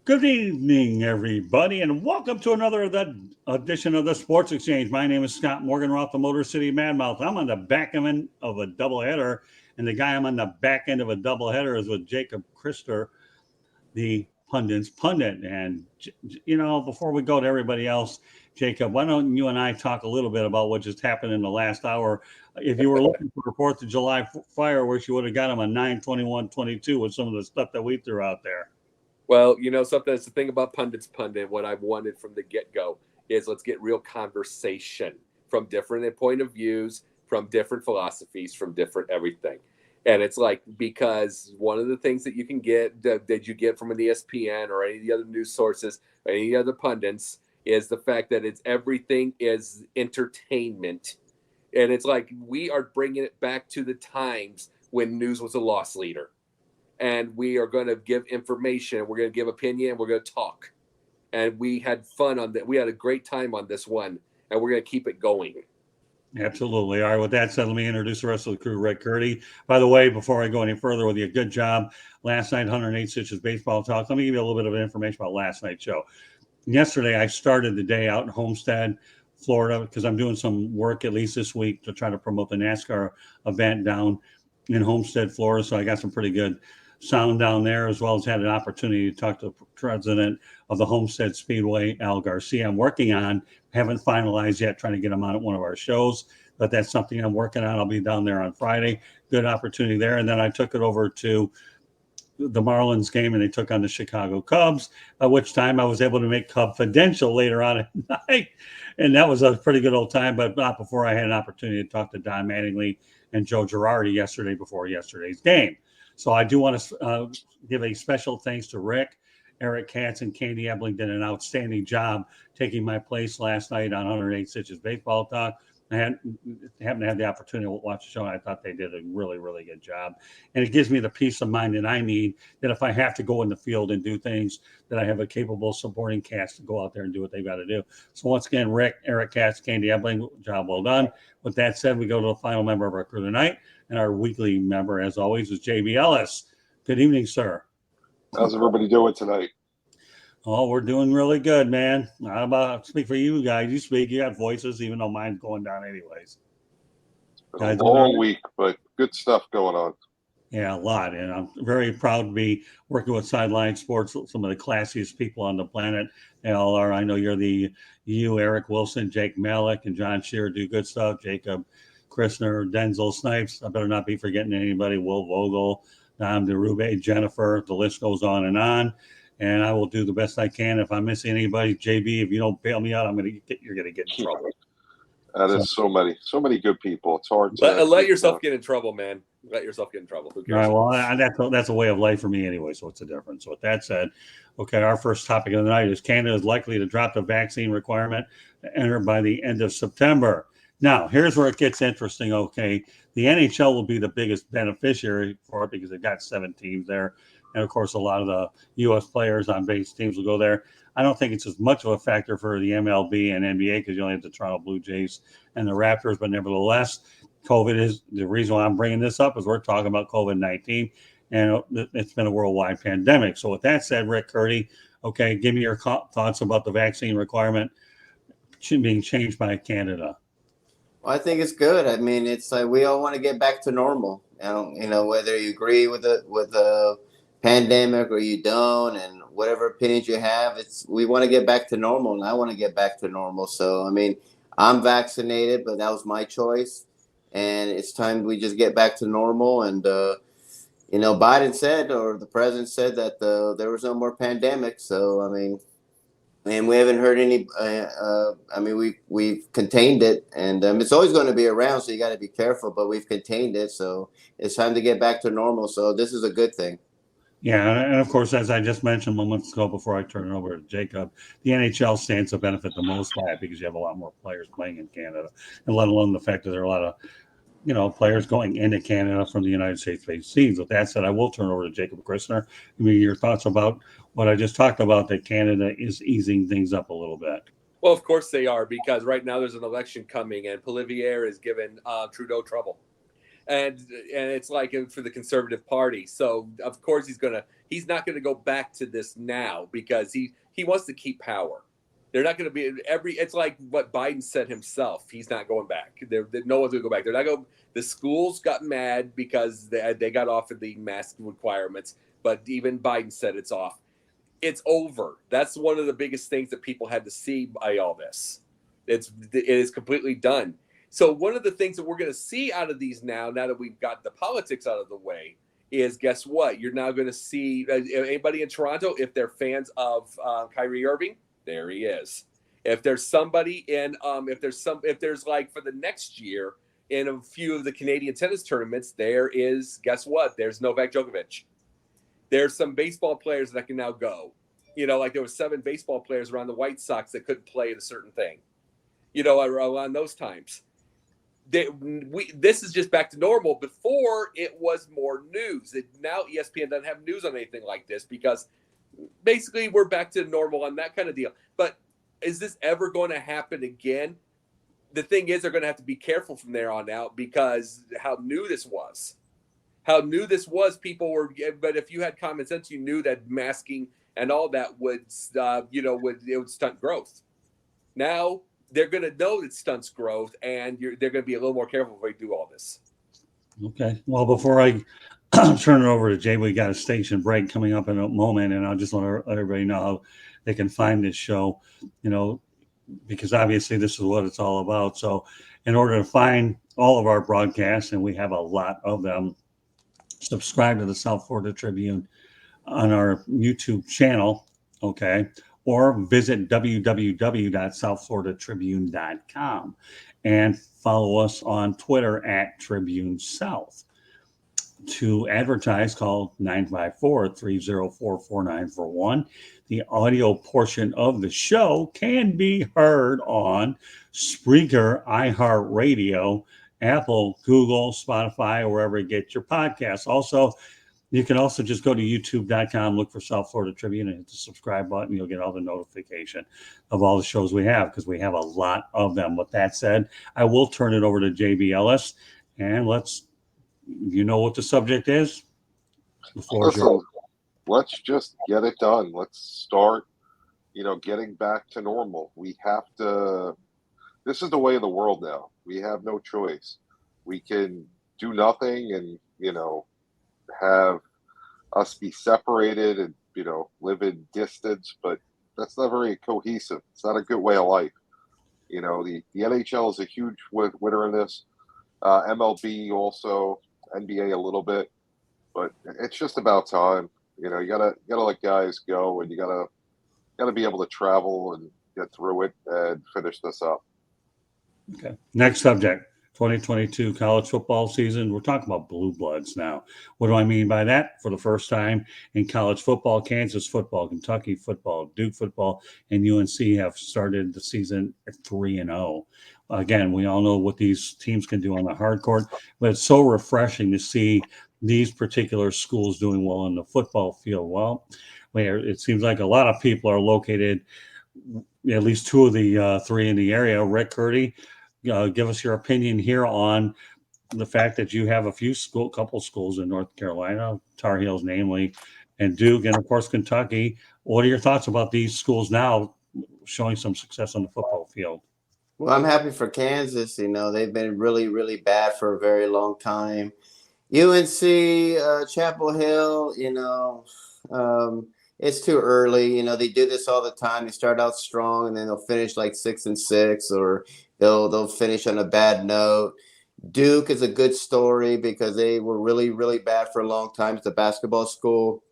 Good evening, everybody, and welcome to another edition of the Sports Exchange. My name is Scott Morganroth, the Motor City Madmouth. I'm on the back end of a doubleheader, and the guy I'm on the back end of a doubleheader is with Jacob Krister, the pundit's pundit. And, before we go to everybody else, Jacob, why don't you and I talk a little bit about what just happened in the last hour? If you were looking for the 4th of July fireworks, you would have got them on 9/21/22 with some of the stuff that we threw out there. Well, something that's the thing about pundit. What I've wanted from the get-go is let's get real conversation from different point of views, from different philosophies, from different everything. And it's like, because one of the things that you can get, that you get from an ESPN or any of the other news sources, or any other pundits, is the fact that everything is entertainment. And it's like, we are bringing it back to the times when news was a loss leader. And we are going to give information, we're going to give opinion, and we're going to talk. And we had fun on that. We had a great time on this one, and we're going to keep it going. Absolutely. All right. With that said, let me introduce the rest of the crew. Rick Curdy. By the way, before I go any further with you, good job last night, 108 Stitches Baseball Talk. Let me give you a little bit of information about last night's show. Yesterday, I started the day out in Homestead, Florida, because I'm doing some work at least this week to try to promote the NASCAR event down in Homestead, Florida. So I got some pretty good sound down there, as well as had an opportunity to talk to the president of the Homestead Speedway, Al Garcia. I'm working on, haven't finalized yet, trying to get him on at one of our shows, but that's something I'm working on. I'll be down there on Friday. Good opportunity there. And then I took it over to the Marlins game, and they took on the Chicago Cubs, at which time I was able to make Cubfidential later on at night. And that was a pretty good old time, but not before I had an opportunity to talk to Don Mattingly and Joe Girardi yesterday before yesterday's game. So I do want to give a special thanks to Rick, Eric Katz, and Candy Ebling did an outstanding job taking my place last night on 108 Stitches Baseball Talk. I happened to have the opportunity to watch the show, and I thought they did a really, really good job. And it gives me the peace of mind that I need, that if I have to go in the field and do things, that I have a capable supporting cast to go out there and do what they got to do. So once again, Rick, Eric Katz, Candy Ebling, job well done. With that said, we go to the final member of our crew tonight. And our weekly member, as always, is JB Ellis. Good evening, sir. How's everybody doing tonight? Oh, we're doing really good, man. How about speak for you guys? You speak, you got voices, even though mine's going down anyways. It's been a long week, but good stuff going on. Yeah, a lot. And I'm very proud to be working with Sideline Sports, some of the classiest people on the planet. They all are. I know you, Eric Wilson, Jake Malik, and John Shearer do good stuff. Jacob Kristner, Denzel Snipes. I better not be forgetting anybody. Will Vogel, Nam DeRube, Jennifer. The list goes on. And I will do the best I can. If I miss anybody, JB, if you don't bail me out, you're going to get in trouble. That is so many good people. It's hard to let yourself get in trouble, man. Let yourself get in trouble. Who cares? All right, well, that's a way of life for me anyway, so it's a difference. So with that said, okay, our first topic of the night is Canada is likely to drop the vaccine requirement to enter by the end of September. Now, here's where it gets interesting, okay? The NHL will be the biggest beneficiary for it because they've got 7 teams there. And, of course, a lot of the U.S. players on base teams will go there. I don't think it's as much of a factor for the MLB and NBA because you only have the Toronto Blue Jays and the Raptors. But nevertheless, COVID is the reason why I'm bringing this up is we're talking about COVID-19, and it's been a worldwide pandemic. So with that said, Rick Curdy, okay, give me your thoughts about the vaccine requirement being changed by Canada. Well, I think it's good. I mean, it's like we all want to get back to normal. Whether you agree with the pandemic or you don't, and whatever opinions you have, we want to get back to normal, and I want to get back to normal. So, I mean, I'm vaccinated, but that was my choice, and it's time we just get back to normal. And Biden said, or the president said, that there was no more pandemic. So, I mean. And we haven't heard any. We've contained it, and it's always going to be around. So you got to be careful. But we've contained it, so it's time to get back to normal. So this is a good thing. Yeah, and of course, as I just mentioned moments ago before I turn it over to Jacob, the NHL stands to benefit the most by it because you have a lot more players playing in Canada, and let alone the fact that there are a lot of players going into Canada from the United States-based teams. With that said, I will turn over to Jacob Kristner. Give me your thoughts about what I just talked about, that Canada is easing things up a little bit. Well, of course they are, because right now there's an election coming, and Poilievre is giving Trudeau trouble. and it's like for the Conservative Party. So of course he's not gonna go back to this now because he wants to keep power. They're not going to be it's like what Biden said himself. He's not going back. No one's going to go back. They're not going. The schools got mad because they got off of the mask requirements, but even Biden said it's off. It's over. That's one of the biggest things that people had to see by all this. It is completely done. So one of the things that we're going to see out of these now that we've got the politics out of the way, is guess what? You're now going to see anybody in Toronto, if they're fans of Kyrie Irving, there he is. If there's somebody in, if there's like for the next year in a few of the Canadian tennis tournaments, there is, guess what? There's Novak Djokovic. There's some baseball players that can now go. Like there was 7 baseball players around the White Sox that couldn't play in a certain thing. Around those times. This is just back to normal. Before, it was more news. Now ESPN doesn't have news on anything like this because basically we're back to normal on that kind of deal. But is this ever going to happen again? The thing is, they're going to have to be careful from there on out because how new this was. People were, but if you had common sense, you knew that masking and all that would stunt growth. Now they're going to know it stunts growth, and they're going to be a little more careful if they do all this. Okay. Well, before I turn it over to Jay, we got a station break coming up in a moment, and I'll just want to let everybody know how they can find this show, because obviously this is what it's all about. So in order to find all of our broadcasts, and we have a lot of them, subscribe to the South Florida Tribune on our YouTube channel, okay, or visit www.southfloridatribune.com and follow us on Twitter at Tribune South. To advertise, call 954-304-4941. The audio portion of the show can be heard on Spreaker, iHeartRadio, Apple, Google, Spotify, or wherever you get your podcasts. Also, you can also just go to youtube.com, look for South Florida Tribune, and hit the subscribe button. You'll get all the notification of all the shows we have because we have a lot of them. With that said, I will turn it over to JB Ellis, and what the subject is? The floor is yours. Let's just get it done. Let's start, getting back to normal. We have to. This is the way of the world now. We have no choice. We can do nothing and, have us be separated and, live in distance, but that's not very cohesive. It's not a good way of life. The NHL is a huge winner in this. MLB also, NBA a little bit, but it's just about time. You gotta let guys go, and you gotta be able to travel and get through it and finish this up. Okay. Next subject, 2022 college football season. We're talking about blue bloods now. What do I mean by that? For the first time in college football, Kansas football, Kentucky football, Duke football, and UNC have started the season at 3-0. Again, we all know what these teams can do on the hard court, but it's so refreshing to see these particular schools doing well in the football field. Well, it seems like a lot of people are located, at least 2 of the 3 in the area. Rick Curdy, give us your opinion here on the fact that you have a couple schools in North Carolina, Tar Heels namely, and Duke, and of course Kentucky. What are your thoughts about these schools now showing some success on the football field? Well, I'm happy for Kansas. They've been really, really bad for a very long time. UNC, Chapel Hill, it's too early. They do this all the time. They start out strong and then they'll finish like 6-6, or they'll finish on a bad note. Duke is a good story because they were really, really bad for a long time. It's a basketball school,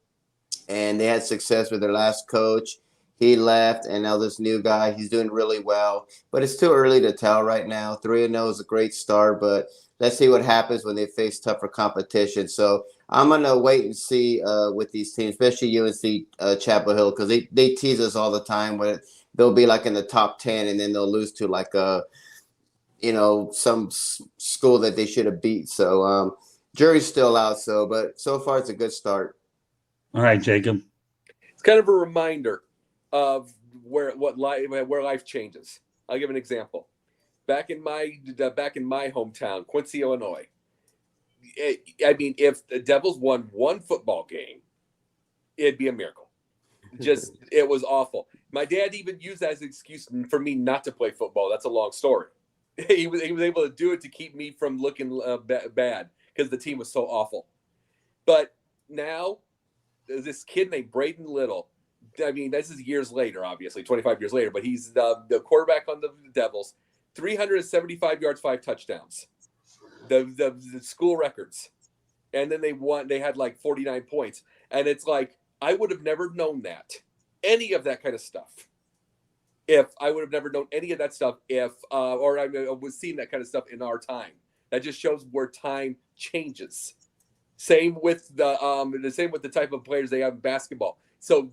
and they had success with their last coach. He left, and now this new guy, he's doing really well. But it's too early to tell right now. 3-0 is a great start, but let's see what happens when they face tougher competition. So I'm going to wait and see with these teams, especially UNC Chapel Hill, because they tease us all the time when they'll be like in the top 10, and then they'll lose to like some school that they should have beat. So jury's still out. But so far it's a good start. All right, Jacob. It's kind of a reminder of where life changes. I'll give an example. Back in my hometown, Quincy, Illinois, I mean, if the Devils won one football game, it'd be a miracle. Just, it was awful. My dad even used that as an excuse for me not to play football. That's a long story. He was able to do it to keep me from looking bad because the team was so awful. But now, this kid named Braden Little, I mean, this is years later, obviously, 25 years later, but he's the quarterback on the Devils, 375 yards, 5 touchdowns, the school records. And then they had like 49 points. And it's like, I would have never known that, any of that kind of stuff. If I would have never known any of that stuff, or I was seeing that kind of stuff in our time. That just shows where time changes. Same with the type of players they have in basketball. So,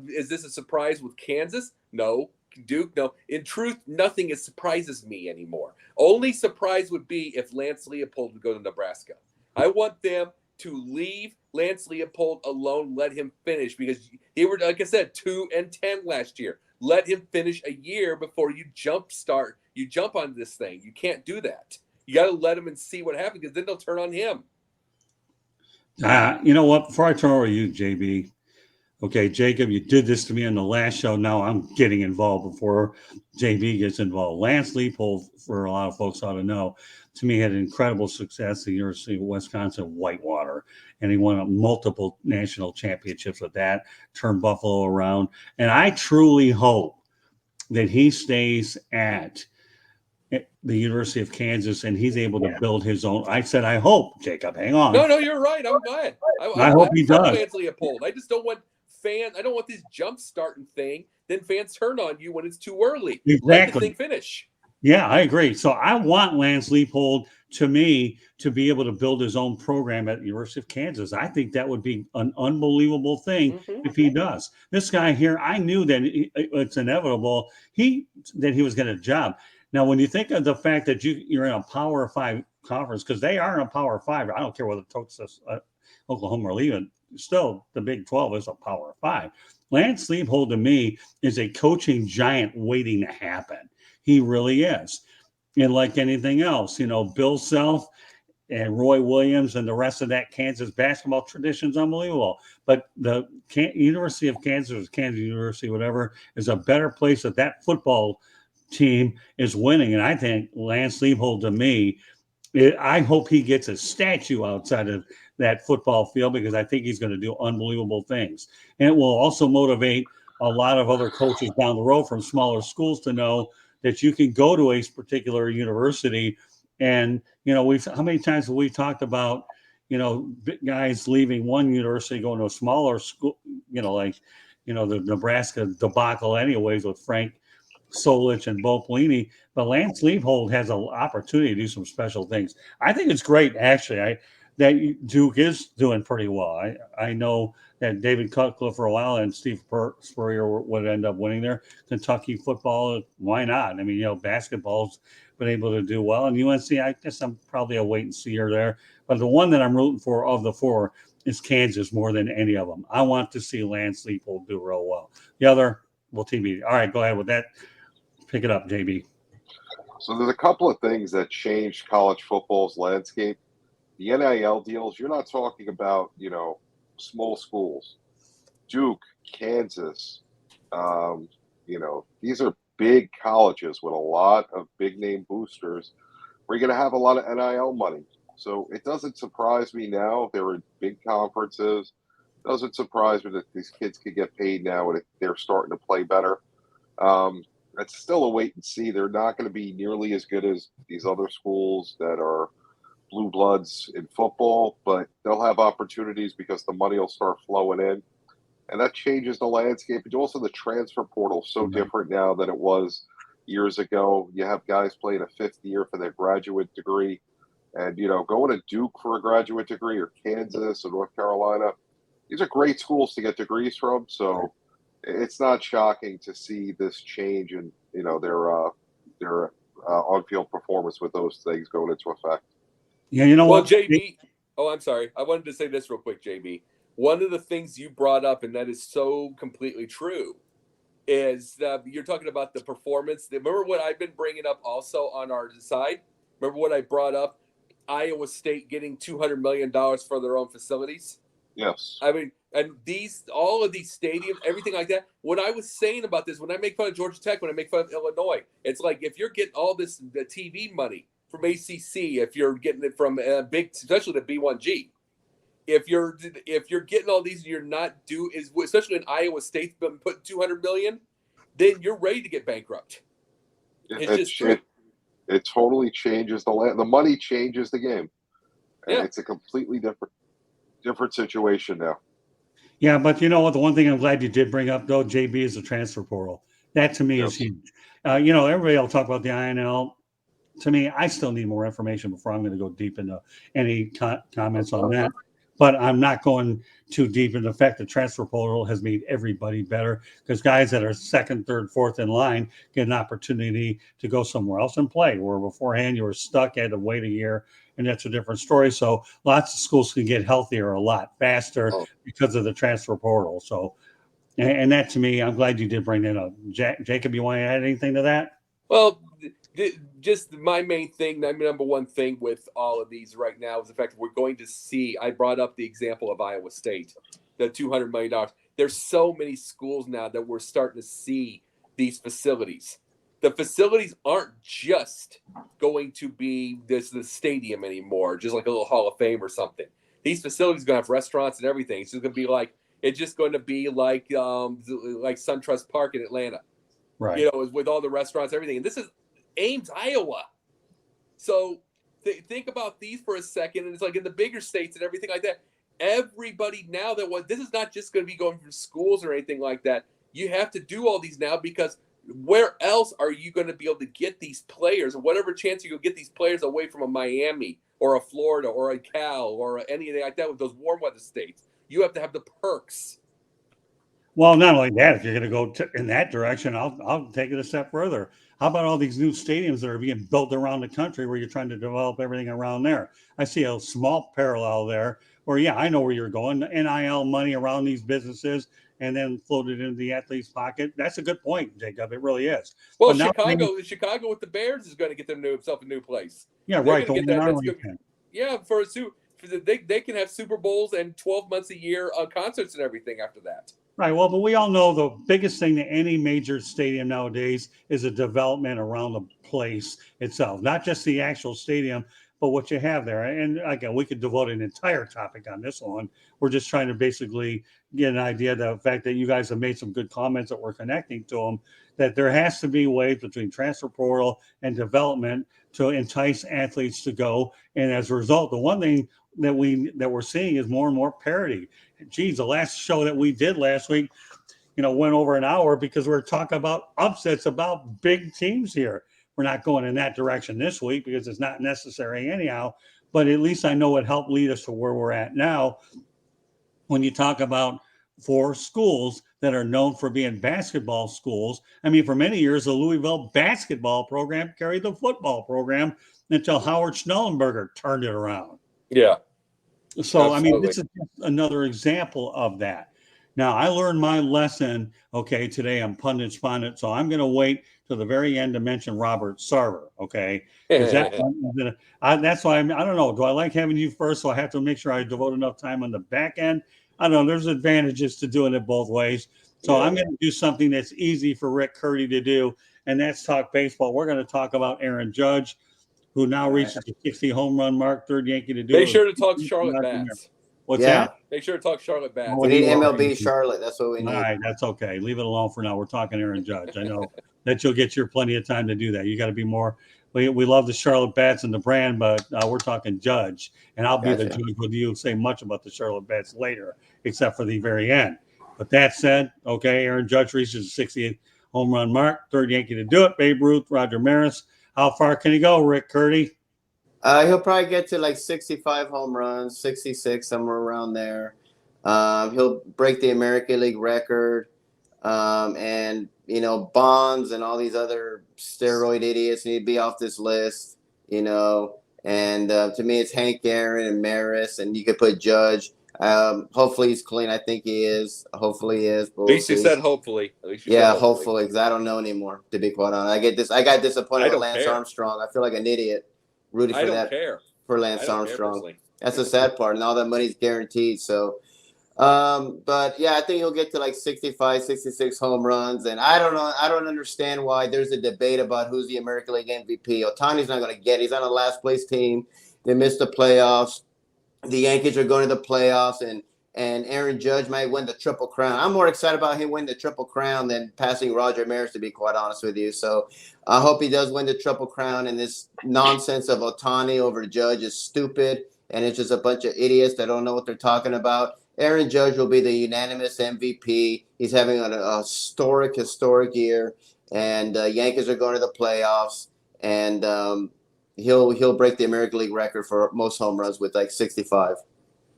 is this a surprise with Kansas? No. Duke? No. In truth, nothing surprises me anymore. Only surprise would be if Lance Leopold would go to Nebraska. I want them to leave Lance Leopold alone, let him finish, because they were, like I said, 2-10 last year. Let him finish a year before you jump on this thing. You can't do that. You got to let him and see what happens, because then they'll turn on him. You know what? Before I turn over to you, JB, okay, Jacob, you did this to me on the last show. Now I'm getting involved before JB gets involved. Lance Leopold, for a lot of folks ought to know, to me had incredible success at the University of Wisconsin Whitewater, and he won multiple national championships with that, turned Buffalo around. And I truly hope that he stays at the University of Kansas and he's able to build his own. I said, I hope, Jacob, hang on. No, you're right. I'm glad. I hope he does. Lance Leopold. I just don't want fans. I don't want this jump starting thing. Then fans turn on you when it's too early. Exactly. Let the thing finish. Yeah, I agree. So I want Lance Leopold, to me, to be able to build his own program at the University of Kansas. I think that would be an unbelievable thing if he does. This guy here, I knew that it's inevitable that he was going to job. Now, when you think of the fact that you're in a Power 5 conference, because they are in a Power 5, I don't care whether Texas, Oklahoma, or leaving, still the Big 12 is a Power 5. Lance Leopold, to me, is a coaching giant waiting to happen. He really is. And like anything else, Bill Self and Roy Williams and the rest of that Kansas basketball tradition is unbelievable. But the University of Kansas, Kansas University, whatever, is a better place that football team is winning. And I think Lance Leopold, to me, I hope he gets a statue outside of that football field, because I think he's going to do unbelievable things. And it will also motivate a lot of other coaches down the road from smaller schools to know that you can go to a particular university. And, how many times have we talked about, guys leaving one university, going to a smaller school, like, the Nebraska debacle anyways with Frank Solich and Bo Pelini. But Lance Leopold has an opportunity to do some special things. I think it's great, actually, that Duke is doing pretty well. I know that David Cutcliffe for a while and Steve Spurrier would end up winning there. Kentucky football, why not? I mean, basketball's been able to do well. And UNC, I guess I'm probably a wait and see her there. But the one that I'm rooting for of the four is Kansas more than any of them. I want to see Lance Leopold do real well. The other, well, TBD. All right, go ahead with that. Pick it up, JB. So there's a couple of things that changed college football's landscape. The NIL deals, you're not talking about, small schools. Duke, Kansas, these are big colleges with a lot of big name boosters. We're going to have a lot of NIL money. So it doesn't surprise me now. They're in big conferences. It doesn't surprise me that these kids could get paid now and they're starting to play better. It's still a wait and see. They're not going to be nearly as good as these other schools that are blue bloods in football, but they'll have opportunities because the money will start flowing in. And that changes the landscape. And also the transfer portal is so different now than it was years ago. You have guys playing a fifth year for their graduate degree. And, going to Duke for a graduate degree, or Kansas or North Carolina, these are great schools to get degrees from. So it's not shocking to see this change in, their on-field performance with those things going into effect. Yeah, you know what? JB, I'm sorry. I wanted to say this real quick, JB. One of the things you brought up, and that is so completely true, is that you're talking about the performance. Remember what I've been bringing up also on our side? Remember what I brought up Iowa State getting $200 million for their own facilities? Yes. I mean, and all of these stadiums, everything like that. What I was saying about this, when I make fun of Georgia Tech, when I make fun of Illinois, it's like if you're getting all the TV money from ACC, if you're getting it from especially the B1G, if you're getting all these, you're not especially in Iowa State's been putting $200 million, then you're ready to get bankrupt. It totally changes the money changes the game, and it's a completely different situation now. Yeah, but you know what? The one thing I'm glad you did bring up, though, JB, is the transfer portal. That to me is huge. Everybody will talk about the INL. To me, I still need more information before I'm going to go deep into any comments on that. But I'm not going too deep in the fact that transfer portal has made everybody better, because guys that are second, third, fourth in line get an opportunity to go somewhere else and play, where beforehand you were stuck, had to wait a year, and that's a different story. So lots of schools can get healthier a lot faster because of the transfer portal. So, and that to me, I'm glad you did bring that up. Jacob, you want to add anything to that? Well, just my main thing, my number one thing with all of these right now is the fact that we're going to see, I brought up the example of Iowa State, the $200 million. There's so many schools now that we're starting to see these facilities. The facilities aren't just going to be the stadium anymore, just like a little Hall of Fame or something. These facilities are going to have restaurants and everything. It's just going to be like SunTrust Park in Atlanta. Right. With all the restaurants, everything. And this is Ames, Iowa. So think about these for a second. And it's like in the bigger states and everything like that. Everybody now this is not just going to be going from schools or anything like that. You have to do all these now, because where else are you going to be able to get these players, or whatever chance you can get these players away from a Miami or a Florida or a Cal or anything like that with those warm weather states? You have to have the perks. Well, not only that, if you're going to go in that direction, I'll take it a step further. How about all these new stadiums that are being built around the country where you're trying to develop everything around there? I see a small parallel there where, I know where you're going. The NIL money around these businesses and then floated into the athlete's pocket. That's a good point, Jacob. It really is. Well, Chicago with the Bears is going to get themselves a new place. Yeah, They're right. They can have Super Bowls and 12 months a year concerts and everything after that. Right. Well, but we all know the biggest thing to any major stadium nowadays is a development around the place itself, not just the actual stadium, but what you have there. And again, we could devote an entire topic on this one. We're just trying to basically get an idea of the fact that you guys have made some good comments that we're connecting to them, that there has to be ways between transfer portal and development to entice athletes to go. And as a result, the one thing that we're seeing is more and more parity. Geez, the last show that we did last week, went over an hour because we're talking about upsets about big teams here. We're not going in that direction this week because it's not necessary anyhow, but at least I know it helped lead us to where we're at now. When you talk about 4 schools that are known for being basketball schools, I mean, for many years, the Louisville basketball program carried the football program until Howard Schnellenberger turned it around. Yeah. So, absolutely. I mean, this is just another example of that. Now, I learned my lesson, today I'm pundit spondit, so I'm going to wait to the very end to mention Robert Sarver, okay? That's why I don't know. Do I like having you first, so I have to make sure I devote enough time on the back end? I don't know. There's advantages to doing it both ways. So I'm going to do something that's easy for Rick Curdy to do, and that's talk baseball. We're going to talk about Aaron Judge, who now reaches the 60 home run mark, third Yankee to do it. Make sure to talk Charlotte Bats. What's that? Make sure to talk Charlotte Bats. We need MLB Charlotte. That's what we need. All right, that's okay. Leave it alone for now. We're talking Aaron Judge. I know that you'll get your plenty of time to do that. You got to be more. We love the Charlotte Bats and the brand, but we're talking Judge, and I'll be the judge with you. Say much about the Charlotte Bats later, except for the very end. But that said, Aaron Judge reaches the 60th home run mark, third Yankee to do it. Babe Ruth, Roger Maris. How far can he go, Rick Curdy? He'll probably get to like 65 home runs, 66, somewhere around there. He'll break the American League record. And, Bonds and all these other steroid idiots need to be off this list, And to me, it's Hank Aaron and Maris, and you could put Judge. Hopefully he's clean. I think he is. Hopefully he is. At least you said hopefully. Hopefully, because I don't know anymore, to be quite honest. I got disappointed with Lance Armstrong. I feel like an idiot rooting for that. I don't care. for Lance I don't care Armstrong. personally. That's the sad part, and all that money's guaranteed. So, but yeah, I think he'll get to like 65, 66 home runs. And I don't know. I don't understand why there's a debate about who's the American League MVP. Ohtani's not going to get it. He's on a last place team. They missed the playoffs. The Yankees are going to the playoffs, and Aaron Judge might win the Triple Crown. I'm more excited about him winning the Triple Crown than passing Roger Maris, to be quite honest with you. So I hope he does win the Triple Crown, and this nonsense of Ohtani over Judge is stupid, and it's just a bunch of idiots that don't know what they're talking about. Aaron Judge will be the unanimous MVP. He's having a historic year, and Yankees are going to the playoffs, and he'll break the American League record for most home runs with like 65.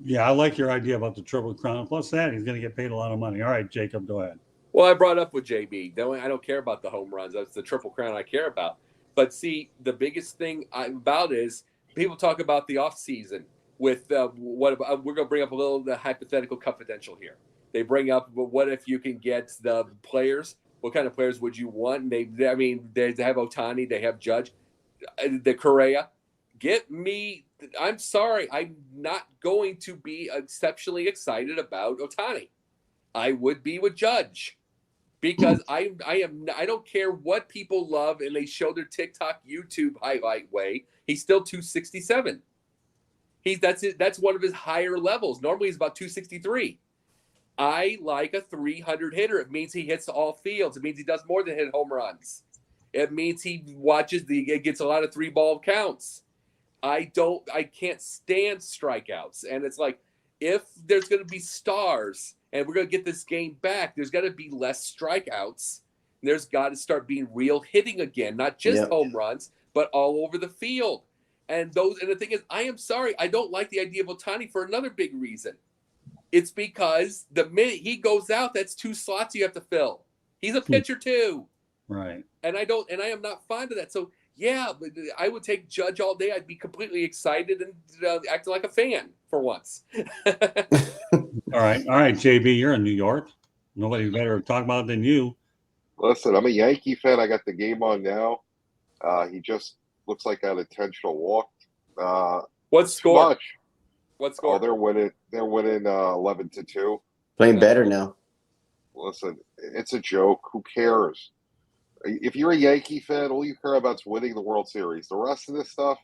Yeah, I like your idea about the Triple Crown. Plus that, he's going to get paid a lot of money. All right, Jacob, go ahead. Well, I brought up with JB. I don't care about the home runs. That's the Triple Crown I care about. But see, the biggest thing about is people talk about the offseason with we're going to bring up a little the hypothetical confidential here. They bring up, well, what if you can get the players? What kind of players would you want? They have Ohtani, they have Judge, the Correa. Get me. I'm sorry. I'm not going to be exceptionally excited about Ohtani. I would be with Judge because I don't care what people love and they show their TikTok, YouTube highlight way. He's still 267. That's one of his higher levels. Normally he's about 263. I like a 300 hitter. It means he hits all fields. It means he does more than hit home runs. It means he it gets a lot of 3-ball counts. I can't stand strikeouts. And it's like, if there's going to be stars and we're going to get this game back, there's got to be less strikeouts. There's got to start being real hitting again, not just home runs, but all over the field. And the thing is, I am sorry, I don't like the idea of Ohtani for another big reason. It's because the minute he goes out, that's 2 slots you have to fill. He's a pitcher too. Right. And I am not fond of that. So yeah, but I would take Judge all day. I'd be completely excited and acting like a fan for once. All right, JB, you're in New York. Nobody better talk about it than you. Listen, I'm a Yankee fan. I got the game on now. He just looks like an intentional walk. What score? Much. What score? Oh, they're winning 11-2. Playing better now. Listen, it's a joke. Who cares? If you're a Yankee fan, all you care about is winning the World Series. The rest of this stuff,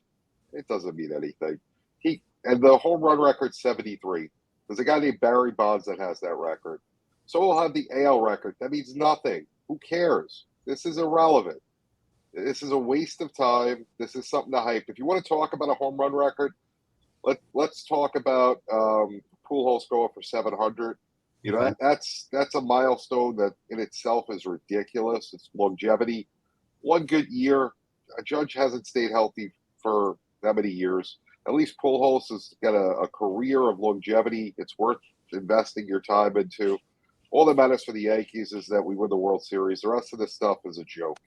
it doesn't mean anything. And the home run record's 73. There's a guy named Barry Bonds that has that record. So we'll have the AL record. That means nothing. Who cares? This is irrelevant. This is a waste of time. This is something to hype. If you want to talk about a home run record, let's talk about Pujols going for 700. You know, that's a milestone that in itself is ridiculous. It's longevity. One good year. A Judge hasn't stayed healthy for that many years. At least Pujols has got a career of longevity. It's worth investing your time into. All that matters for the Yankees is that we win the World Series. The rest of this stuff is a joke.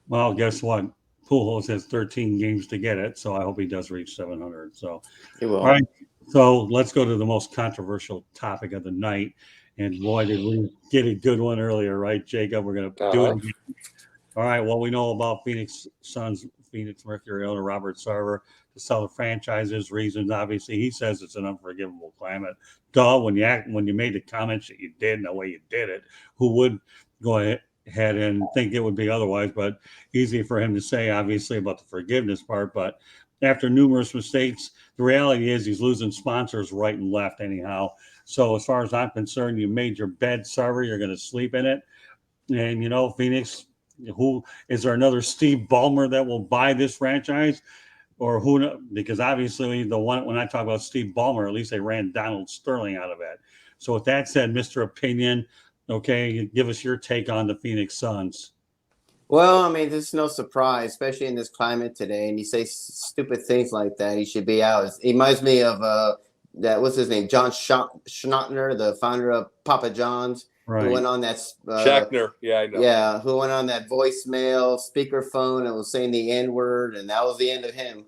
Well, guess what? Pujols has 13 games to get it, so I hope he does reach 700. So, He will. all right. So let's go to the most controversial topic of the night. And boy, did we get a good one earlier, right, Jacob? We're going to do it again. All right. Well, we know about Phoenix Suns, Phoenix Mercury owner Robert Sarver to sell the franchises. Reasons, obviously, he says it's an unforgivable climate. Duh, when you made the comments that you did and the way you did it, who would go ahead and think it would be otherwise? But easy for him to say, obviously, about the forgiveness part. But after numerous mistakes, the reality is he's losing sponsors right and left anyhow. So as far as I'm concerned, you made your bed, Sarver. You're going to sleep in it. And, you know, Phoenix, who is there another Steve Ballmer that will buy this franchise? Or who knows? Because obviously the one, when I talk about Steve Ballmer, at least they ran Donald Sterling out of it. So with that said, Mr. Opinion, okay, give us your take on the Phoenix Suns. Well, I mean, this is no surprise, especially in this climate today. And you say stupid things like that, he should be out. He reminds me of what's his name, John Schnattner, the founder of Papa John's, who went on that Shackner. Yeah, I know. Yeah, who went on that voicemail speakerphone and was saying the N-word, and that was the end of him.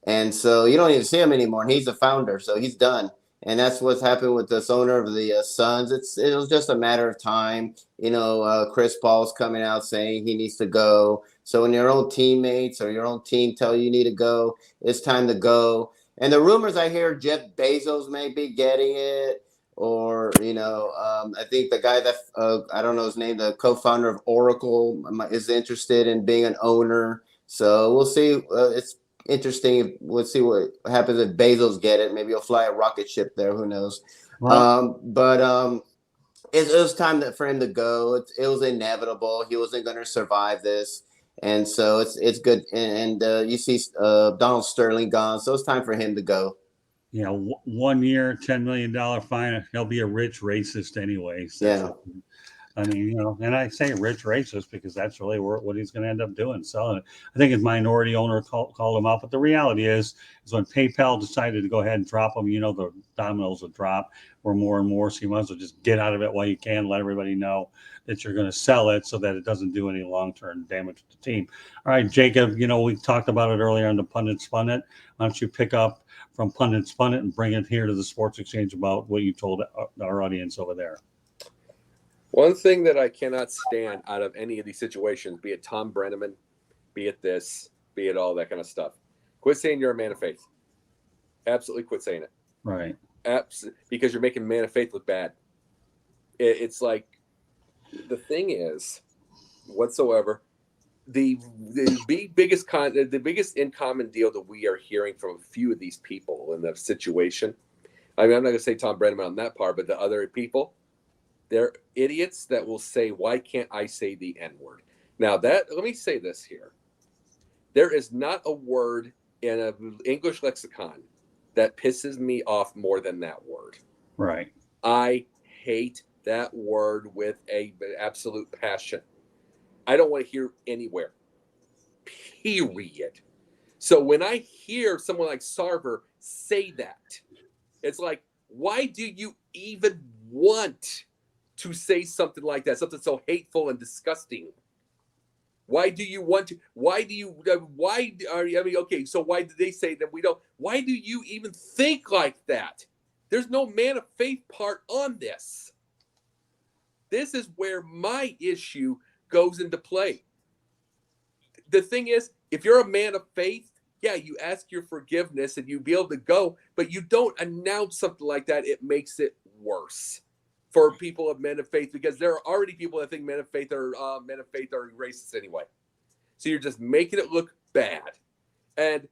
And so you don't even see him anymore. And he's the founder, so he's done. And that's what's happened with this owner of the Suns. It was just a matter of time. You know, Chris Paul's coming out saying he needs to go. So when your own teammates or your own team tell you need to go, it's time to go. And the rumors I hear, Jeff Bezos may be getting it, or I think the guy that I don't know his name, the co-founder of Oracle, is interested in being an owner. So we'll see. It's interesting. We'll see what happens if Bezos get it. Maybe he'll fly a rocket ship there. Who knows? Well, It was time for him to go. It was inevitable. He wasn't going to survive this. And so it's good. And you see Donald Sterling gone. So it's time for him to go. yeah, 1 year, $10 million fine. He'll be a rich racist anyway. So, Yeah. I mean, and I say rich racist because that's really what he's going to end up doing, selling it. I think his minority owner called him out. But the reality is when PayPal decided to go ahead and drop him, the dominoes would drop more and more. So you might as well just get out of it while you can. Let everybody know that you're going to sell it so that it doesn't do any long-term damage to the team. All right, Jacob, we talked about it earlier on the Pundit Spun It. Why don't you pick up from Pundit Spun It and bring it here to the Sports Exchange about what you told our audience over there? One thing that I cannot stand out of any of these situations, be it Tom Brenneman, be it this, be it all that kind of stuff. Quit saying you're a man of faith. Absolutely quit saying it. Right. Because you're making man of faith look bad. It's like, the thing is, whatsoever, the biggest in common deal that we are hearing from a few of these people in the situation. I mean, I'm not going to say Tom Brenneman on that part, but the other people, they're idiots that will say, why can't I say the N-word? Now, let me say this here. There is not a word in an English lexicon that pisses me off more than that word. Right. I hate that word with an absolute passion. I don't want to hear anywhere. Period. So when I hear someone like Sarver say that, it's like, why do you even want to say something like that, something so hateful and disgusting? Why do you want to? Okay, so why do they say that we don't? Why do you even think like that? There's no man of faith part on this. This is where my issue goes into play. The thing is, if you're a man of faith, yeah, you ask your forgiveness and you be able to go, but you don't announce something like that. It makes it worse for people of men of faith, because there are already people that think men of faith are racist anyway. So you're just making it look bad. And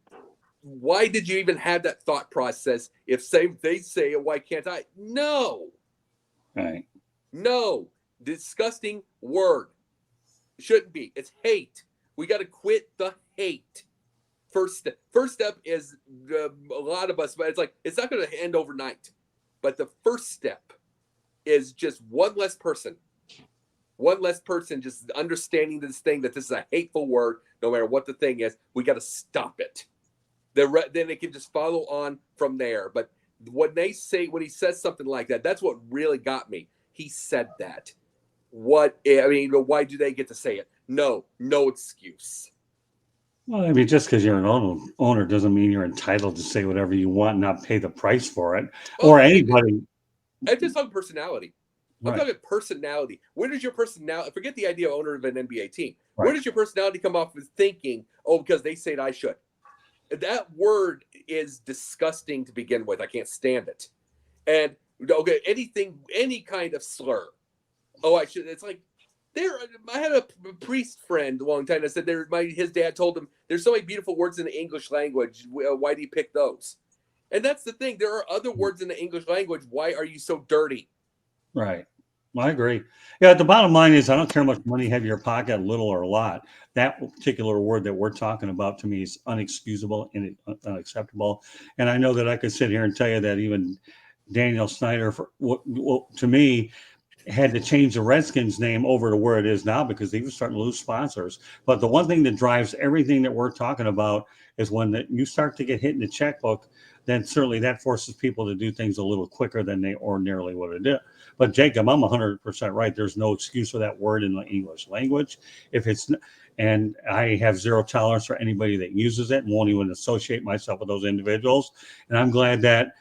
why did you even have that thought process? If they say it, why can't I? No. Right. No. Disgusting word. Shouldn't be. It's hate. We got to quit the hate. First step is a lot of us, but it's not going to end overnight. But the first step is just one less person just understanding this thing, that this is a hateful word, no matter what the thing is. We got to stop it. Then it can just follow on from there. But when he says something like that, that's what really got me. He said that. Why do they get to say it? No excuse. Well, I mean, just because you're an owner doesn't mean you're entitled to say whatever you want and not pay the price for it. Or anybody. I'm just talking personality. I'm Right. talking personality. Where does your personality, forget the idea of owner of an NBA team. Right. Where does your personality come off with thinking, because they said I should? That word is disgusting to begin with. I can't stand it. And any kind of slur. Oh, I should. It's like, I had a priest friend a long time that said his dad told him, there's so many beautiful words in the English language. Why do you pick those? And that's the thing. There are other words in the English language. Why are you so dirty? Right. Well, I agree. Yeah, the bottom line is, I don't care how much money you have in your pocket, little or a lot. That particular word that we're talking about, to me, is unexcusable and unacceptable. And I know that I could sit here and tell you that even Daniel Snyder, to me, had to change the Redskins name over to where it is now because he was starting to lose sponsors. But the one thing that drives everything that we're talking about is when you start to get hit in the checkbook, then certainly that forces people to do things a little quicker than they ordinarily would have done. But Jacob, I'm 100% right. There's no excuse for that word in the English language. And I have zero tolerance for anybody that uses it and won't even associate myself with those individuals. And I'm glad that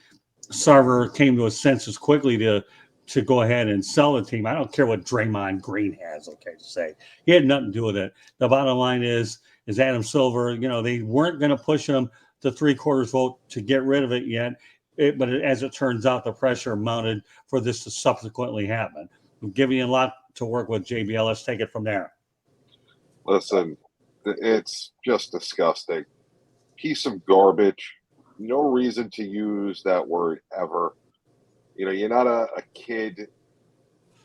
Sarver came to his senses quickly to to go ahead and sell the team. I don't care what Draymond Green has, to say. He had nothing to do with it. The bottom line is Adam Silver, they weren't going to push him to 3/4 vote to get rid of it yet. But as it turns out, the pressure mounted for this to subsequently happen. I'm giving you a lot to work with, JBL. Let's take it from there. Listen, it's just disgusting. Piece of garbage. No reason to use that word ever. You're not a kid.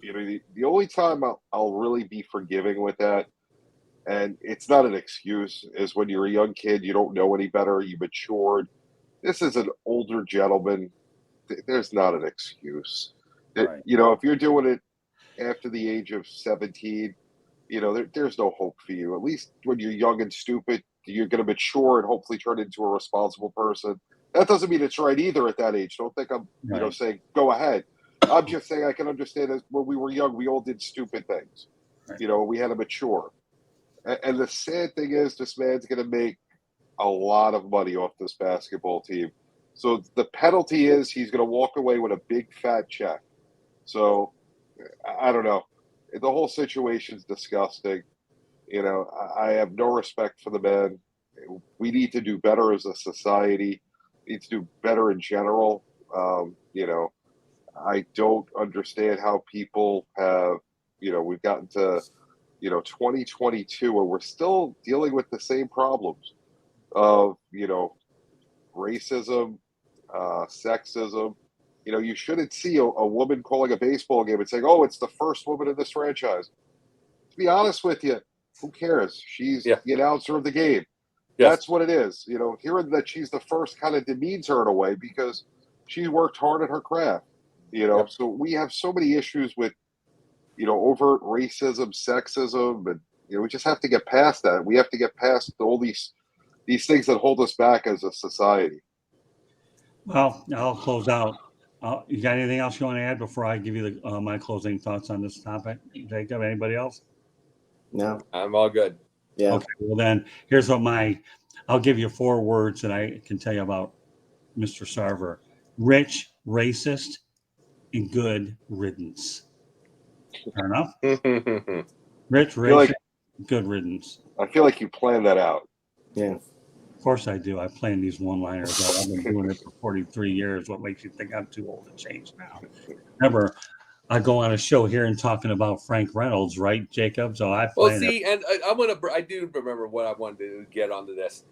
The only time I'll really be forgiving with that, and it's not an excuse, is when you're a young kid, you don't know any better, you matured. This is an older gentleman. There's not an excuse. Right. If you're doing it after the age of 17, there's no hope for you. At least when you're young and stupid, you're going to mature and hopefully turn into a responsible person. That doesn't mean it's right either at that age. Don't think I'm, saying go ahead. I'm just saying I can understand that when we were young, we all did stupid things. Right. We had to mature. And the sad thing is, this man's going to make a lot of money off this basketball team. So the penalty is he's going to walk away with a big fat check. So I don't know. The whole situation's disgusting. I have no respect for the man. We need to do better as a society. We need to do better in general. I don't understand how people have, we've gotten to, 2022 and we're still dealing with the same problems of, racism, sexism. You shouldn't see a woman calling a baseball game and saying, "Oh, it's the first woman in this franchise." To be honest with you, who cares? She's the announcer of the game. Yes. That's what it is. Hearing that she's the first kind of demeans her in a way because she worked hard at her craft. So we have so many issues with, overt racism, sexism, and we just have to get past that. We have to get past all these things that hold us back as a society. Well, I'll close out. You got anything else you want to add before I give you my closing thoughts on this topic, Jacob? Anybody else? No, I'm all good. Yeah. Okay. Well, then here's what I'll give you 4 words that I can tell you about Mr. Sarver: rich, racist, and good riddance. Fair enough. Rich, racist, good riddance. I feel like you planned that out. Yeah. Of course I do. I plan these one-liners out. I've been doing it for 43 years. What makes you think I'm too old to change now? Remember, I go on a show here and talking about Frank Reynolds, right, Jacob? So I plan and I do remember what I wanted to get onto this.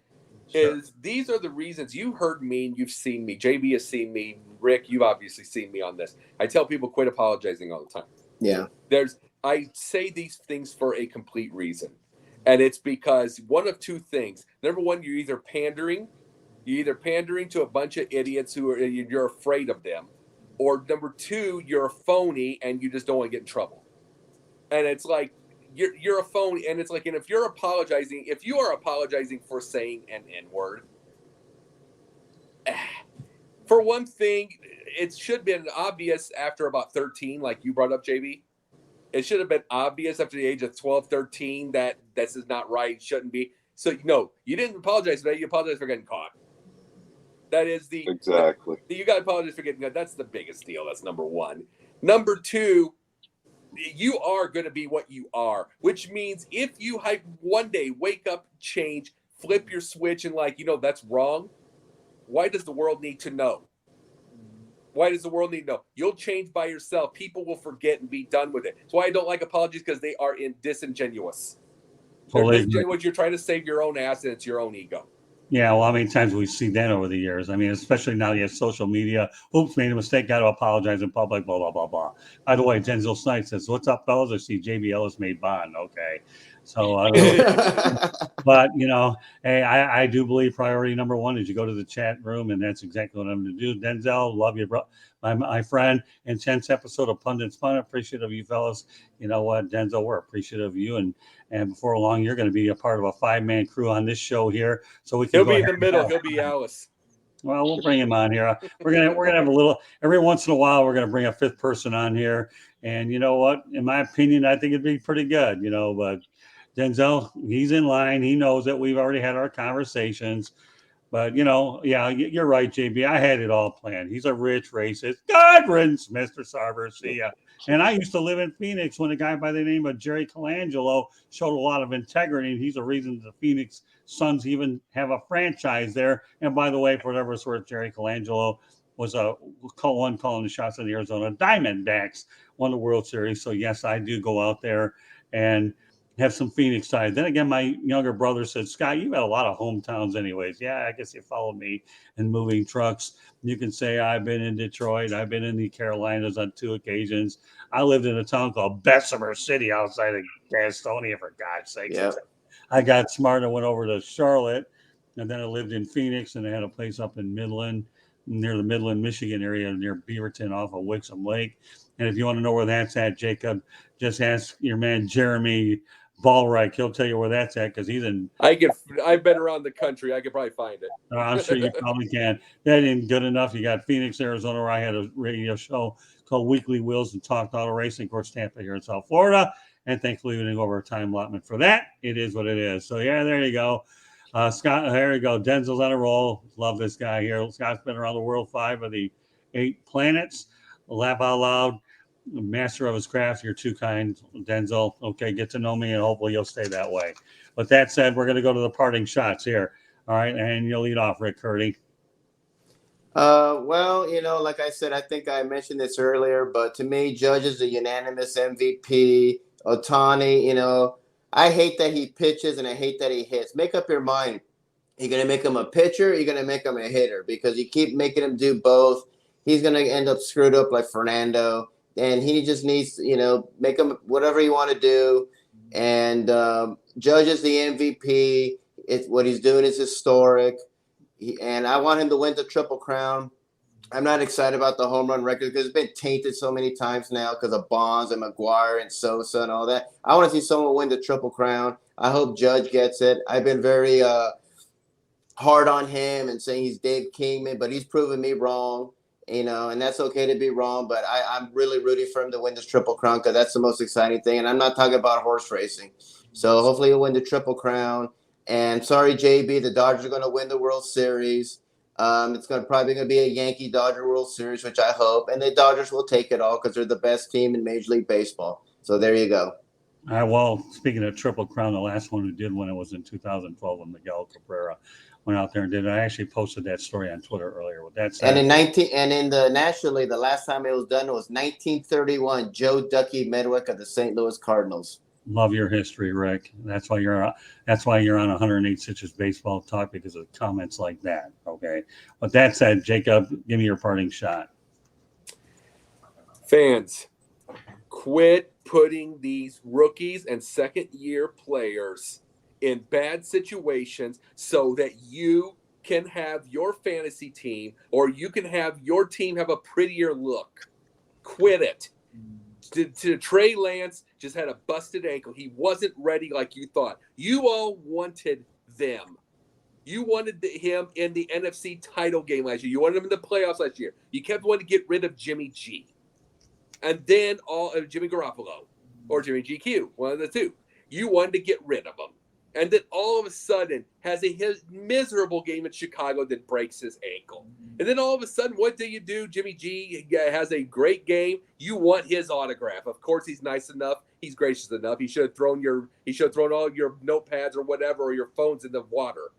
Sure. Is these are the reasons you heard me and you've seen me. JB has seen me. Rick, you've obviously seen me on this. I tell people quit apologizing all the time. Yeah. I say these things for a complete reason. And it's because one of 2 things. Number one, you're either pandering to a bunch of idiots you're afraid of them, or number 2, you're a phony and you just don't want to get in trouble. And it's like you're a phony, and it's like, and if you are apologizing for saying an N-word, for one thing, it should have been obvious after about 13, like you brought up, JB. It should have been obvious after the age of 12, 13 that this is not right, shouldn't be. So, no, you didn't apologize for that. You apologized for getting caught. That is exactly. You got to apologize for getting caught. That's the biggest deal. That's number 1. Number 2, you are going to be what you are, which means if you one day wake up, change, flip your switch, and that's wrong, why does the world need to know? Why does the world need to know? You'll change by yourself. People will forget and be done with it. That's why I don't like apologies, because they are disingenuous. They're disingenuous. You're trying to save your own ass, and it's your own ego. Yeah, well, how many times we've seen that over the years? I mean, especially now you have social media. Oops, made a mistake. Got to apologize in public. Blah blah blah blah. By the way, Denzel Snipes says, "What's up, fellas? I see JB Ellis made Bond." Okay, so but hey, I do believe priority number 1 is you go to the chat room, and that's exactly what I'm going to do. Denzel, love you, bro. My friend, intense episode of Pundits Fun. Appreciative of you fellas. You know what, Denzel, we're appreciative of you, and before long, you're going to be a part of a 5-man crew on this show here. So we can. He'll be in the middle. He'll be Alice. Well, we'll bring him on here. We're gonna have a little every once in a while. We're gonna bring a 5th person on here, and you know what? In my opinion, I think it'd be pretty good. But Denzel, he's in line. He knows that we've already had our conversations. But, yeah, you're right, JB. I had it all planned. He's a rich racist. God riddance, Mr. Sarver. See ya. And I used to live in Phoenix when a guy by the name of Jerry Colangelo showed a lot of integrity. And he's the reason the Phoenix Suns even have a franchise there. And by the way, for whatever it's worth, Jerry Colangelo was one calling the shots of the Arizona Diamondbacks, won the World Series. So, yes, I do go out there and have some Phoenix side. Then again, my younger brother said, Scott, you've had a lot of hometowns anyways. Yeah, I guess you followed me in moving trucks. You can say I've been in Detroit. I've been in the Carolinas on 2 occasions. I lived in a town called Bessemer City outside of Gastonia, for God's sake. Yep. I got smart and went over to Charlotte, and then I lived in Phoenix, and I had a place up in Midland, near the Midland, Michigan area, near Beaverton off of Wixom Lake. And if you want to know where that's at, Jacob, just ask your man Jeremy Ballreich. He'll tell you where that's at because he's in. I've been around the country. I could probably find it. I'm sure you probably can. That ain't good enough. You got Phoenix, Arizona, where I had a radio show called Weekly Wheels and talked auto racing. Of course, Tampa here in South Florida. And thankfully, we didn't go over a time allotment for that. It is what it is. So, yeah, there you go. Scott, there you go. Denzel's on a roll. Love this guy here. Scott's been around the world 5 of the 8 planets. Laugh out loud. Master of his craft. You're too kind, Denzel. Okay, get to know me, and hopefully you'll stay that way. With that said, we're going to go to the parting shots here. All right, and you'll lead off, Rick Curdy. Well, like I said, I think I mentioned this earlier, but to me, Judge is a unanimous MVP. Ohtani, I hate that he pitches and I hate that he hits. Make up your mind. You're going to make him a pitcher, you're going to make him a hitter, because you keep making him do both. He's going to end up screwed up like Fernando, and he just needs, make him whatever you want to do. And Judge is the MVP. What he's doing is historic. And I want him to win the Triple Crown. I'm not excited about the home run record because it's been tainted so many times now because of Bonds and McGuire and Sosa and all that. I want to see someone win the Triple Crown. I hope Judge gets it. I've been very hard on him and saying he's Dave Kingman, but he's proven me wrong, and that's okay to be wrong. But I'm really rooting for him to win this Triple Crown because that's the most exciting thing. And I'm not talking about horse racing. So hopefully he'll win the Triple Crown. And sorry, JB, the Dodgers are going to win the World Series. It's probably going to be a Yankee-Dodger World Series, which I hope. And the Dodgers will take it all because they're the best team in Major League Baseball. So there you go. Well, speaking of Triple Crown, the last one who did win it was in 2012 when Miguel Cabrera went out there and did it. I actually posted that story on Twitter earlier. With that said, and in the National League, the last time it was done, it was 1931. Joe Ducky Medwick of the St. Louis Cardinals. Love your history, Rick. That's why you're on 108 Stitches Baseball Talk, because of comments like that. Okay. With that said, Jacob, give me your parting shot. Fans, quit putting these rookies and second-year players in bad situations so that you can have your fantasy team or you can have your team have a prettier look. Quit it. To Trey Lance just had a busted ankle. He wasn't ready like you thought. You all wanted them. You wanted him in the NFC title game last year. You wanted him in the playoffs last year. You kept wanting to get rid of Jimmy G. And then Jimmy Garoppolo or Jimmy GQ, one of the two. You wanted to get rid of him. And then all of a sudden has his miserable game in Chicago that breaks his ankle. And then all of a sudden, what do you do? Jimmy G has a great game. You want his autograph. Of course, he's nice enough. He's gracious enough. He should have thrown all your notepads or whatever or your phones in the water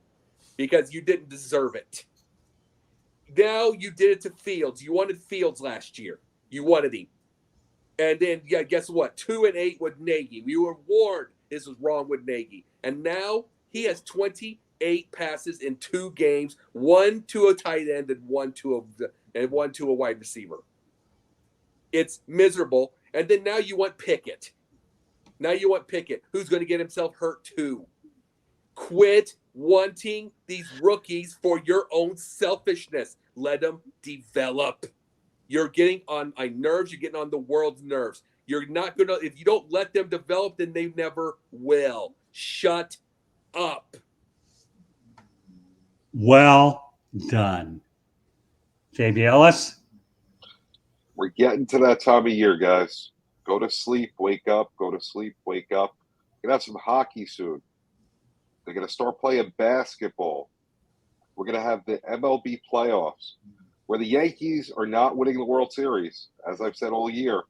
because you didn't deserve it. Now you did it to Fields. You wanted Fields last year. You wanted him. And then, guess what? 2-8 with Nagy. We were warned this was wrong with Nagy. And now he has 28 passes in 2 games, 1 to a tight end and one to a wide receiver. It's miserable. And then now you want Pickett. Who's going to get himself hurt too. Quit wanting these rookies for your own selfishness. Let them develop. You're getting on my nerves. You're getting on the world's nerves. You're not going to, if you don't let them develop, then they never will. Shut up. Well done. JB Ellis? We're getting to that time of year, guys. Go to sleep, wake up, go to sleep, wake up. We're going to have some hockey soon. They're going to start playing basketball. We're going to have the MLB Playoffs, where the Yankees are not winning the World Series, as I've said all year.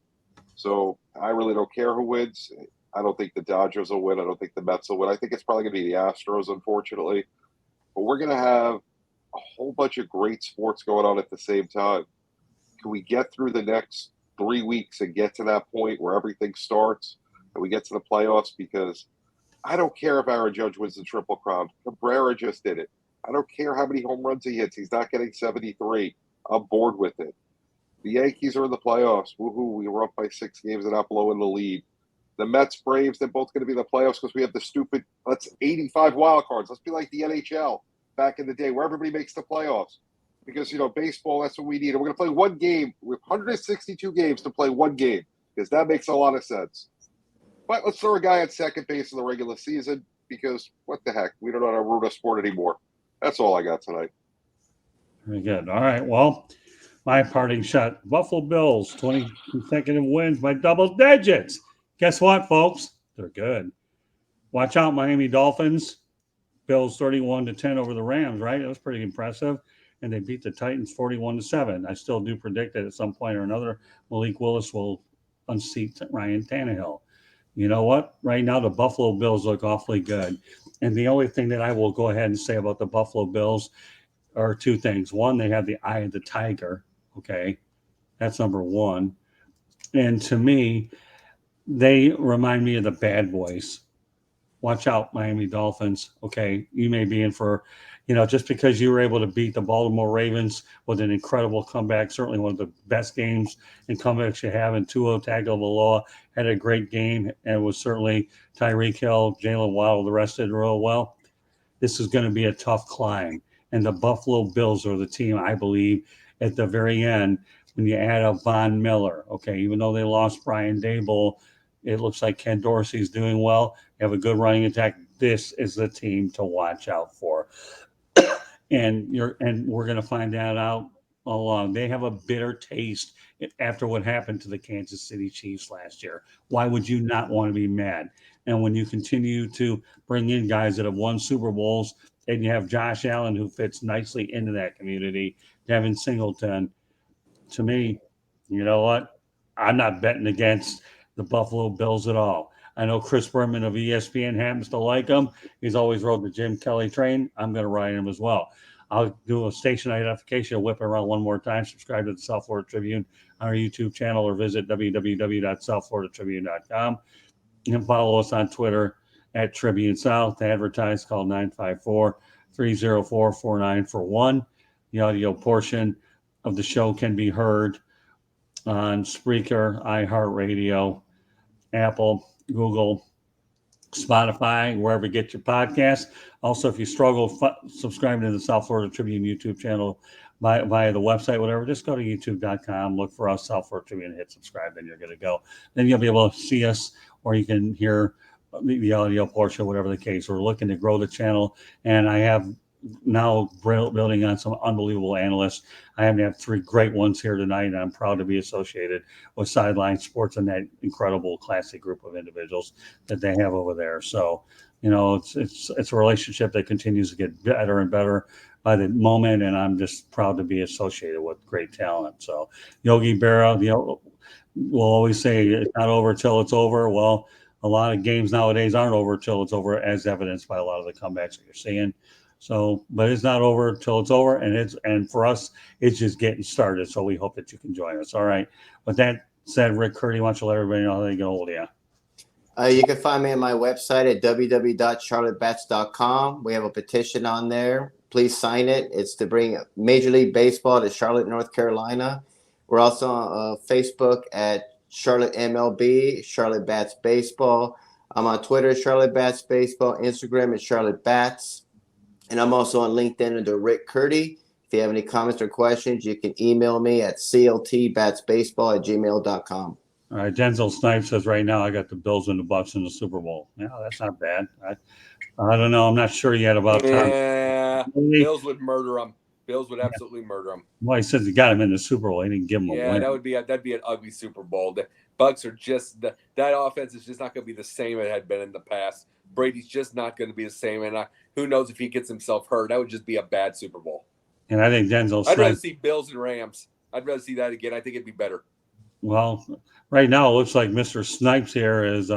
So I really don't care who wins. I don't think the Dodgers will win. I don't think the Mets will win. I think it's probably going to be the Astros, unfortunately. But we're going to have a whole bunch of great sports going on at the same time. Can we get through the next 3 weeks and get to that point where everything starts and we get to the playoffs? Because I don't care if Aaron Judge wins the Triple Crown. Cabrera just did it. I don't care how many home runs he hits. He's not getting 73. I'm bored with it. The Yankees are in the playoffs. Woohoo, we were up by 6 games and not blowing the lead. The Mets, Braves, they're both going to be in the playoffs because we have the stupid, 85 wild cards. Let's be like the NHL back in the day where everybody makes the playoffs. Because, baseball, that's what we need. And we're going to play one game. We have 162 games to play one game because that makes a lot of sense. But let's throw a guy at second base in the regular season because what the heck? We don't know how to root a sport anymore. That's all I got tonight. Very good. All right. Well, my parting shot, Buffalo Bills, 20 consecutive wins by double digits. Guess what, folks? They're good. Watch out, Miami Dolphins. Bills 31-10 over the Rams, right? That was pretty impressive. And they beat the Titans 41-7. I still do predict that at some point or another, Malik Willis will unseat Ryan Tannehill. You know what? Right now, the Buffalo Bills look awfully good. And the only thing that I will go ahead and say about the Buffalo Bills are 2 things. One, they have the eye of the tiger. Okay. That's number 1. And to me, they remind me of the bad boys. Watch out, Miami Dolphins. Okay. You may be in for, just because you were able to beat the Baltimore Ravens with an incredible comeback, certainly one of the best games and comebacks you have. And Tua Tagovailoa had a great game, and it was certainly Tyreek Hill, Jalen Waddle, the rest did real well. This is going to be a tough climb. And the Buffalo Bills are the team, I believe, at the very end, when you add a Von Miller, okay, even though they lost Brian Dable, it looks like Ken Dorsey's doing well. They have a good running attack. This is the team to watch out for. And we're going to find that out along. They have a bitter taste after what happened to the Kansas City Chiefs last year. Why would you not want to be mad? And when you continue to bring in guys that have won Super Bowls, and you have Josh Allen, who fits nicely into that community, Devin Singleton, to me, you know what? I'm not betting against the Buffalo Bills at all. I know Chris Berman of ESPN happens to like him. He's always rode the Jim Kelly train. I'm going to ride him as well. I'll do a station identification. I'll whip it around one more time. Subscribe to the South Florida Tribune on our YouTube channel or visit www.southfloridatribune.com. You can follow us on Twitter at Tribune South. Advertise, call 954-304-4941. The audio portion of the show can be heard on Spreaker, iHeartRadio, Apple, Google, Spotify, wherever you get your podcasts. Also, if you struggle subscribing to the South Florida Tribune YouTube channel via the website, whatever, just go to youtube.com, look for us, South Florida Tribune, hit subscribe, and you're going to go. Then you'll be able to see us, or you can hear the audio portion, whatever the case. We're looking to grow the channel, and I have now building on some unbelievable analysts. I happen to have 3 great ones here tonight, and I'm proud to be associated with Sideline Sports and that incredible classic group of individuals that they have over there. So, it's a relationship that continues to get better and better by the moment, and I'm just proud to be associated with great talent. So, Yogi Berra, we'll always say it's not over till it's over. Well, a lot of games nowadays aren't over till it's over, as evidenced by a lot of the comebacks that you're seeing. So, but it's not over till it's over, and for us, it's just getting started. So we hope that you can join us. All right. With that said, Rick Curdy, why don't you let everybody know how they get hold of you? You can find me on my website at www.charlottebats.com. We have a petition on there. Please sign it. It's to bring Major League Baseball to Charlotte, North Carolina. We're also on Facebook at Charlotte MLB, Charlotte Bats Baseball. I'm on Twitter, Charlotte Bats Baseball. Instagram is Charlotte Bats. And I'm also on LinkedIn under Rick Curdy. If you have any comments or questions, you can email me at cltbatsbaseball@gmail.com. All right. Denzel Snipes says right now I got the Bills and the Bucks in the Super Bowl. Yeah, that's not bad. I don't know. I'm not sure yet about Bills would murder them. Bills would absolutely murder them. Well, he says he got him in the Super Bowl. He didn't give him a Yeah, win. that'd be an ugly Super Bowl. The Bucks are just that offense is just not going to be the same it had been in the past. Brady's just not going to be the same, and who knows if he gets himself hurt? That would just be a bad Super Bowl. And I think Denzel I'd rather Snipes. see Bills and Rams. I'd rather see that again. I think it'd be better. Well, right now it looks like Mr. Snipes here is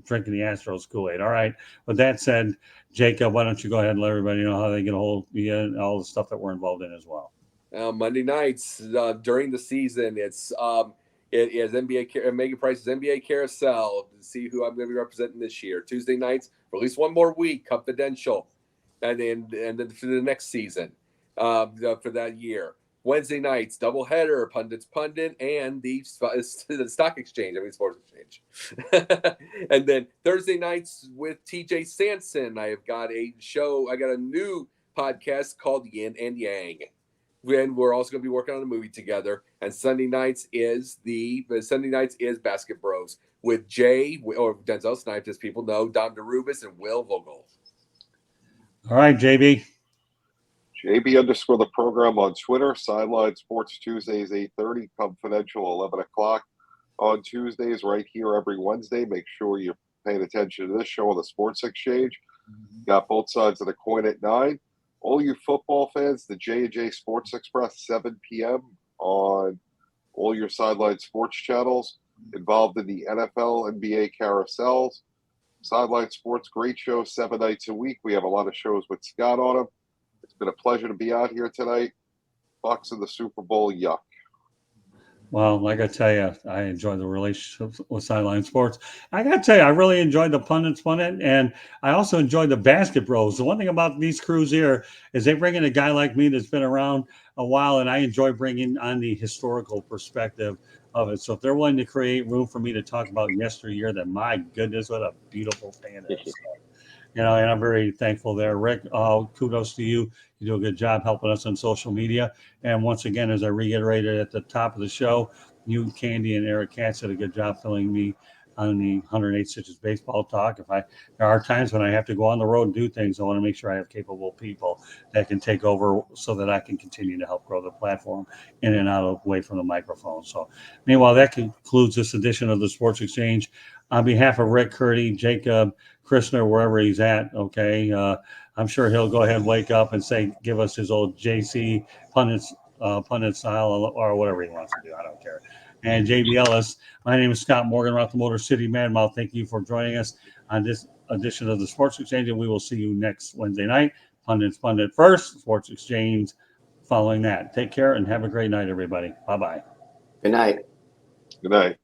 drinking the Astros Kool-Aid. All right. With that said, Jacob, why don't you go ahead and let everybody know how they get a hold of you and all the stuff that we're involved in as well. Monday nights during the season, it is NBA Megan Price's NBA Carousel to see who I'm going to be representing this year. Tuesday nights for at least one more week, confidential, and then for the next season for that year. Wednesday nights, doubleheader, Pundits Pundit, and the Stock Exchange, Sports Exchange. And then Thursday nights with TJ Sanson, I got a new podcast called Yin and Yang. And we're also going to be working on a movie together. And Sunday nights is Basket Bros with Jay, or Denzel Snipes, as people know, Dom DeRubis, and Will Vogel. All right, JB. JB _ the program on Twitter. Sideline Sports Tuesdays 8:30. Confidential 11 o'clock on Tuesdays. Right here every Wednesday. Make sure you're paying attention to this show on the Sports Exchange. Got both sides of the coin at 9. All you football fans, the J&J Sports Express, 7 p.m. on all your Sideline Sports channels. Involved in the NFL, NBA carousels. Sideline Sports, great show, 7 nights a week. We have a lot of shows with Scott on them. It's been a pleasure to be out here tonight. Bucks in the Super Bowl, yuck. Well, like I tell you, I enjoy the relationship with Sideline Sports. I got to tell you, I really enjoyed the Pundits Pundit, and I also enjoyed the Basket Bros. The one thing about these crews here is they bring in a guy like me that's been around a while, and I enjoy bringing on the historical perspective of it. So if they're willing to create room for me to talk about yesteryear, then my goodness, what a beautiful thing it is. And I'm very thankful there. Rick, kudos to you. You do a good job helping us on social media. And once again, as I reiterated at the top of the show, you, Candy, and Eric Katz did a good job filling me on the 108 Stitches Baseball Talk. There are times when I have to go on the road and do things, I want to make sure I have capable people that can take over so that I can continue to help grow the platform in and out away from the microphone. So meanwhile, that concludes this edition of the Sports Exchange. On behalf of Rick Curdy, Jacob Christner, wherever he's at, okay, I'm sure he'll go ahead and wake up and give us his old JC pundit style or whatever he wants to do. I don't care. And JB Ellis, my name is Scott Morgan, Rock the Motor City Madmouth. Thank you for joining us on this edition of the Sports Exchange, and we will see you next Wednesday night. Pundits Pundit first, Sports Exchange following that. Take care and have a great night, everybody. Bye-bye. Good night. Good night.